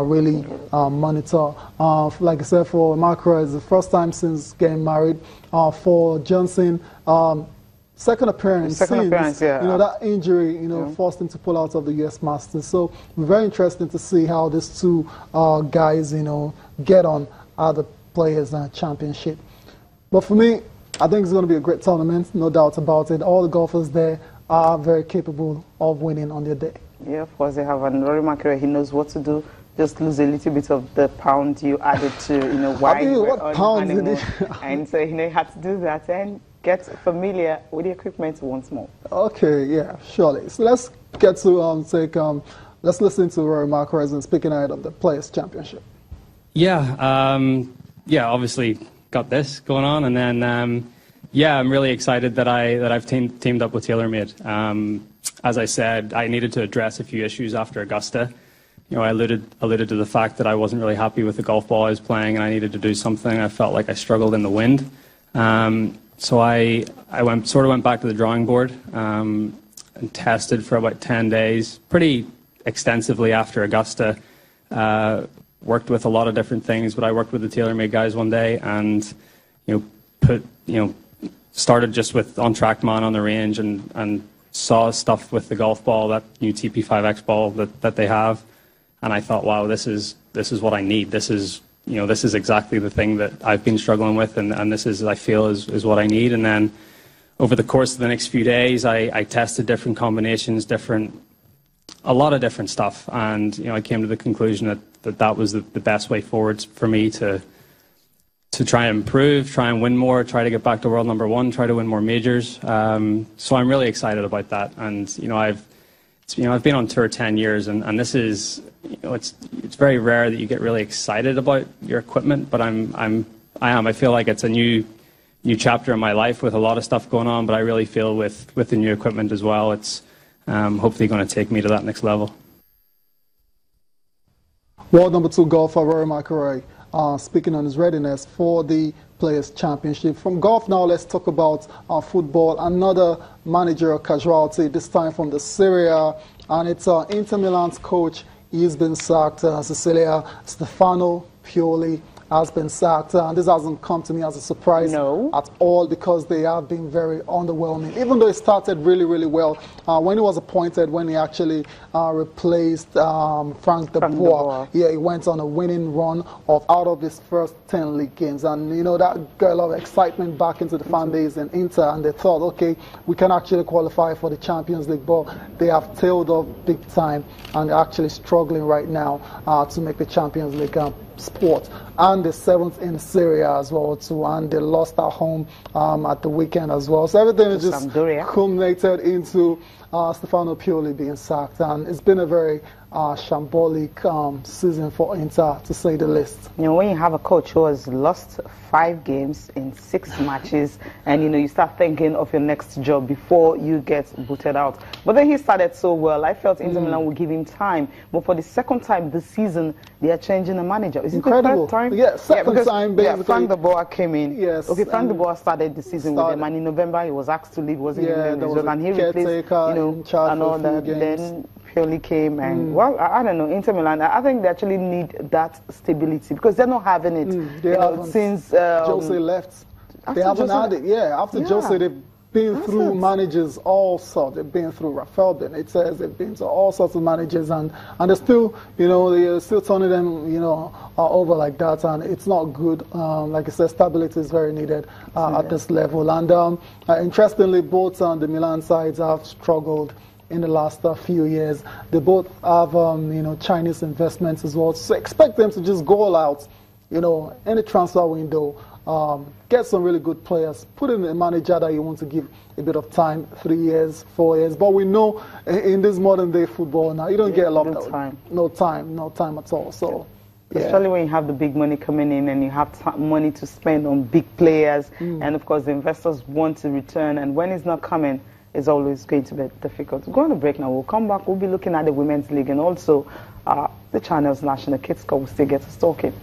really monitor. Like I said, for McIlroy, it's the first time since getting married. For Johnson, second appearance since, yeah. that injury, forced him to pull out of the U.S. Masters. So very interesting to see how these two guys, get on other players' championship. But for me, I think it's going to be a great tournament, no doubt about it. All the golfers there are very capable of winning on their day. Yeah, of course they have. And Rory McIlroy, he knows what to do. Just lose a little bit of the pound you added to, why you were on honeymoon. And so, he had to do that and get familiar with the equipment once more. Okay, yeah, surely. So let's get to let's listen to Rory McIlroy and speaking out of the Players' Championship. Yeah, obviously got this going on, and then I'm really excited that I've teamed up with TaylorMade. As I said, I needed to address a few issues after Augusta. I alluded to the fact that I wasn't really happy with the golf ball I was playing, and I needed to do something. I felt like I struggled in the wind. So I went back to the drawing board and tested for about 10 days, pretty extensively after Augusta. Worked with a lot of different things, but I worked with the TaylorMade guys one day, and started just with on TrackMan on the range, and saw stuff with the golf ball, that new TP5X ball that they have, and I thought, wow, this is what I need. This is exactly the thing that I've been struggling with, and this is, I feel, is what I need. And then over the course of the next few days, I tested different combinations, a lot of different stuff, and I came to the conclusion that was the best way forward for me to try and improve, try and win more, try to get back to world #1, try to win more majors. So I'm really excited about that. And I've been on tour 10 years, and this is, it's very rare that you get really excited about your equipment, but I feel like it's a new chapter in my life with a lot of stuff going on, but I really feel with the new equipment as well, it's hopefully going to take me to that next level. World #2 golfer Rory McIlroy speaking on his readiness for the Players' Championship. From golf now, let's talk about football. Another managerial casualty, this time from the Serie A, and it's Inter Milan's coach. He's been sacked. Cecilia Stefano Pioli has been sacked, and this hasn't come to me as a surprise at all, because they have been very underwhelming. Even though it started really, really well, when he was appointed, when he actually replaced Frank de Boer, he went on a winning run out of his first 10 league games, and that got a lot of excitement back into the fan base in Inter, and they thought, okay, we can actually qualify for the Champions League, but they have tailed off big time, and they're actually struggling right now to make the Champions League sport. And the 7th in Syria as well too, and they lost at home at the weekend as well. So everything is just culminated into Stefano Pioli being sacked, and it's been a very shambolic season for Inter, to say the least. When you have a coach who has lost 5 games in 6 matches, and you start thinking of your next job before you get booted out. But then he started so well. I felt Inter Milan would give him time, but for the second time this season, they are changing the manager. Is it the third time? Yeah, second time basically. Yeah, Frank de Boer came in. Yes. Okay, Frank de Boer started the season with them, and in November he was asked to leave. Wasn't and he replaced, and all that. Then Pioli came, and well, I don't know, Inter Milan, I think they actually need that stability, because they're not having it since Jose left. They haven't had it. After Jose, they've been through managers all sorts. They've been through Rafael Benitez, they've been to all sorts of managers, and they're still, they're still turning them, over like that, and it's not good. Like I said, stability is very needed at this level. And interestingly, both the Milan sides have struggled in the last few years. They both have, Chinese investments as well. So expect them to just go all out, any transfer window, get some really good players, put in a manager that you want to give a bit of time, 3 years, 4 years. But we know in this modern day football now, you don't get a lot of time. No time at all. So. Especially when you have the big money coming in and you have money to spend on big players, and of course the investors want to return, and when it's not coming, it's always going to be difficult. Go on a break now. We'll come back. We'll be looking at the Women's League, and also the Channel's National Kids Cup will still get us talking.